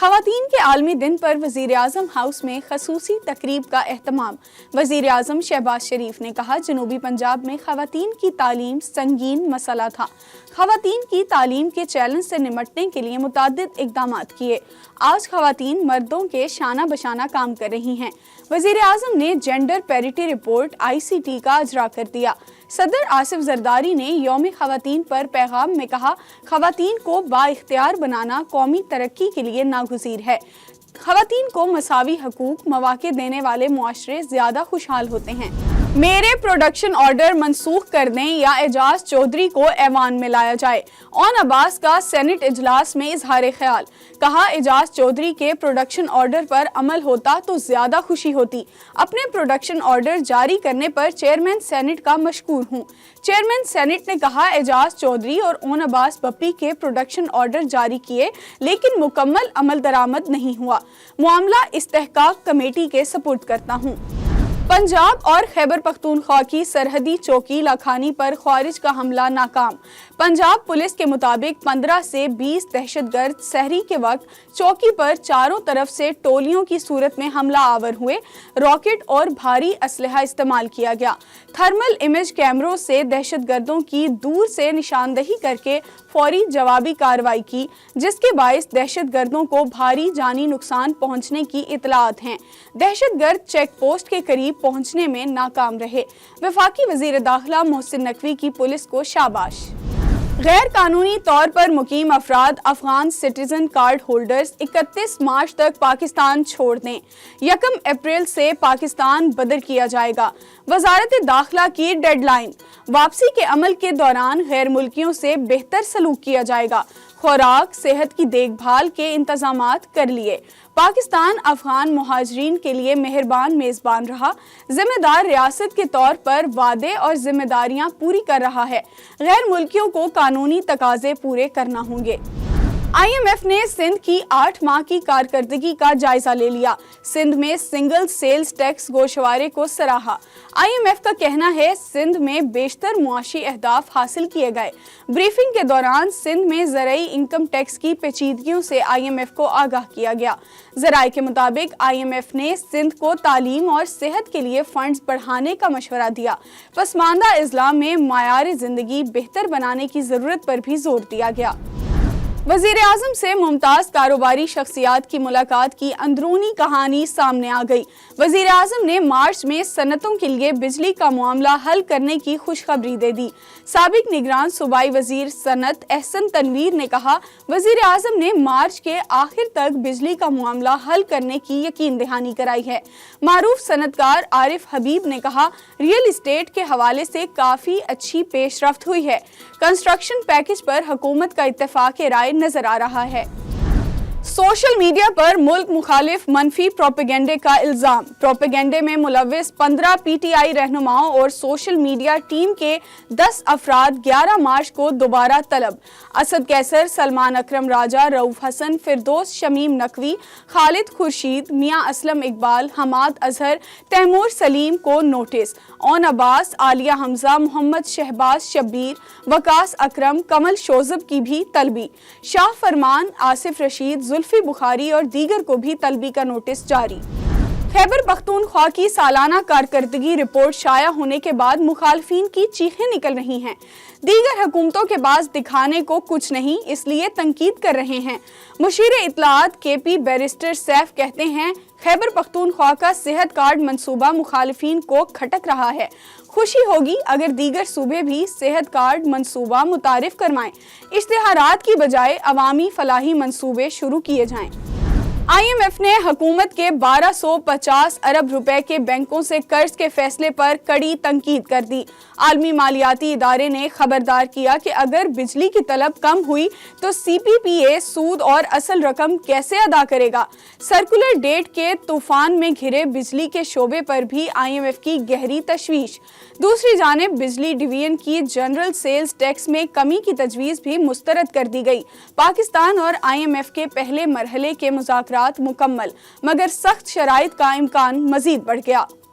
خواتین کے عالمی دن پر وزیر اعظم ہاؤس میں خصوصی تقریب کا اہتمام۔ وزیر اعظم شہباز شریف نے کہا، جنوبی پنجاب میں خواتین کی تعلیم سنگین مسئلہ تھا۔ خواتین کی تعلیم کے چیلنج سے نمٹنے کے لیے متعدد اقدامات کیے۔ آج خواتین مردوں کے شانہ بشانہ کام کر رہی ہیں۔ وزیر اعظم نے جینڈر پیرٹی رپورٹ ICT کا اجرا کر دیا۔ صدر آصف زرداری نے یوم خواتین پر پیغام میں کہا، خواتین کو بااختیار بنانا قومی ترقی کے لیے ناگزیر ہے۔ خواتین کو مساوی حقوق مواقع دینے والے معاشرے زیادہ خوشحال ہوتے ہیں۔ میرے پروڈکشن آرڈر منسوخ کر دیں یا اعجاز چودھری کو ایوان میں لایا جائے۔ اون عباس کا سینٹ اجلاس میں اظہار خیال۔ کہا، اعجاز چودھری کے پروڈکشن آرڈر پر عمل ہوتا تو زیادہ خوشی ہوتی۔ اپنے پروڈکشن آرڈر جاری کرنے پر چیئرمین سینٹ کا مشکور ہوں۔ چیئرمین سینٹ نے کہا، اعجاز چودھری اور اون عباس بپی کے پروڈکشن آرڈر جاری کیے لیکن مکمل عمل درآمد نہیں ہوا۔ معاملہ استحقاق کمیٹی کے سپرد کرتا ہوں۔ پنجاب اور خیبر پختونخوا کی سرحدی چوکی لاکھانی پر خوارج کا حملہ ناکام۔ پنجاب پولیس کے مطابق 15 سے 20 دہشت گرد سحری کے وقت چوکی پر چاروں طرف سے ٹولیوں کی صورت میں حملہ آور ہوئے۔ راکٹ اور بھاری اسلحہ استعمال کیا گیا۔ تھرمل امیج کیمروں سے دہشت گردوں کی دور سے نشاندہی کر کے فوری جوابی کارروائی کی، جس کے باعث دہشت گردوں کو بھاری جانی نقصان پہنچنے کی اطلاعات ہیں۔ دہشت گرد چیک پوسٹ کے قریب پہنچنے میں ناکام رہے۔ وفاقی وزیر داخلہ محسن نقوی کی پولیس کو شاباش۔ غیر قانونی طور پر مقیم افراد Afghan citizen card holders 31 March تک پاکستان چھوڑ دیں۔ 1 اپریل سے پاکستان بدر کیا جائے گا۔ وزارت داخلہ کی ڈیڈ لائن۔ واپسی کے عمل کے دوران غیر ملکیوں سے بہتر سلوک کیا جائے گا۔ خوراک، صحت کی دیکھ بھال کے انتظامات کر لیے۔ پاکستان افغان مہاجرین کے لیے مہربان میزبان رہا۔ ذمہ دار ریاست کے طور پر وعدے اور ذمہ داریاں پوری کر رہا ہے۔ غیر ملکیوں کو قانونی تقاضے پورے کرنا ہوں گے۔ IMF نے سندھ کی 8 ماہ کی کارکردگی کا جائزہ لے لیا۔ سندھ میں سنگل سیلز ٹیکس گوشوارے کو سراہا۔ IMF کا کہنا ہے، سندھ میں بیشتر معاشی اہداف حاصل کیے گئے۔ بریفنگ کے دوران سندھ میں زرعی انکم ٹیکس کی پیچیدگیوں سے IMF کو آگاہ کیا گیا۔ ذرائع کے مطابق IMF نے سندھ کو تعلیم اور صحت کے لیے فنڈز بڑھانے کا مشورہ دیا۔ پسماندہ اضلاع میں معیار زندگی بہتر بنانے کی ضرورت پر بھی زور دیا گیا۔ وزیر اعظم سے ممتاز کاروباری شخصیات کی ملاقات کی اندرونی کہانی سامنے آ گئی۔ وزیر اعظم نے مارچ میں صنعتوں کے لیے بجلی کا معاملہ حل کرنے کی خوشخبری دے دی۔ سابق نگران صوبائی وزیر صنعت احسن تنویر نے کہا، وزیر اعظم نے مارچ کے آخر تک بجلی کا معاملہ حل کرنے کی یقین دہانی کرائی ہے۔ معروف صنعت کار عارف حبیب نے کہا، ریئل اسٹیٹ کے حوالے سے کافی اچھی پیش رفت ہوئی ہے۔ کنسٹرکشن پیکج پر حکومت کا اتفاق رائے نظر آ رہا ہے۔ سوشل میڈیا پر ملک مخالف منفی پروپیگنڈے کا الزام۔ پروپیگنڈے میں ملوث 15 PTI رہنماؤں اور سوشل میڈیا ٹیم کے 10 افراد 11 مارچ کو دوبارہ طلب۔ اسد کیسر، سلمان اکرم راجہ، رؤوف حسن، فردوس شمیم نقوی، خالد خورشید، میاں اسلم اقبال، حماد اظہر، تیمور سلیم کو نوٹس۔ اون عباس، عالیہ حمزہ، محمد شہباز شبیر، وقاص اکرم، کمل شوذب کی بھی طلبی۔ شاہ فرمان، آصف رشید، زلفی بخاری اور دیگر کو بھی طلبی کا نوٹس جاری۔ خیبر پختونخوا کی سالانہ کارکردگی رپورٹ شائع ہونے کے بعد مخالفین کی چیخیں نکل رہی ہیں۔ دیگر حکومتوں کے پاس دکھانے کو کچھ نہیں، اس لیے تنقید کر رہے ہیں۔ مشیر اطلاعات KP بیرسٹر سیف کہتے ہیں، خیبر پختونخوا کا صحت کارڈ منصوبہ مخالفین کو کھٹک رہا ہے۔ خوشی ہوگی اگر دیگر صوبے بھی صحت کارڈ منصوبہ متعارف کروائیں۔ اشتہارات کی بجائے عوامی فلاحی منصوبے شروع کیے جائیں۔ IMF نے حکومت کے 1250 ارب روپے کے بینکوں سے قرض کے فیصلے پر کڑی تنقید کر دی۔ عالمی مالیاتی ادارے نے خبردار کیا کہ اگر بجلی کی طلب کم ہوئی تو CPPA سود اور اصل رقم کیسے ادا کرے گا۔ سرکولر ڈیٹ کے طوفان میں گھرے بجلی کے شعبے پر بھی IMF کی گہری تشویش۔ دوسری جانب بجلی ڈویژن کی جنرل سیلز ٹیکس میں کمی کی تجویز بھی مسترد کر دی گئی۔ پاکستان اور IMF کے پہلے مرحلے کے مذاکرات مکمل، مگر سخت شرائط کا امکان مزید بڑھ گیا۔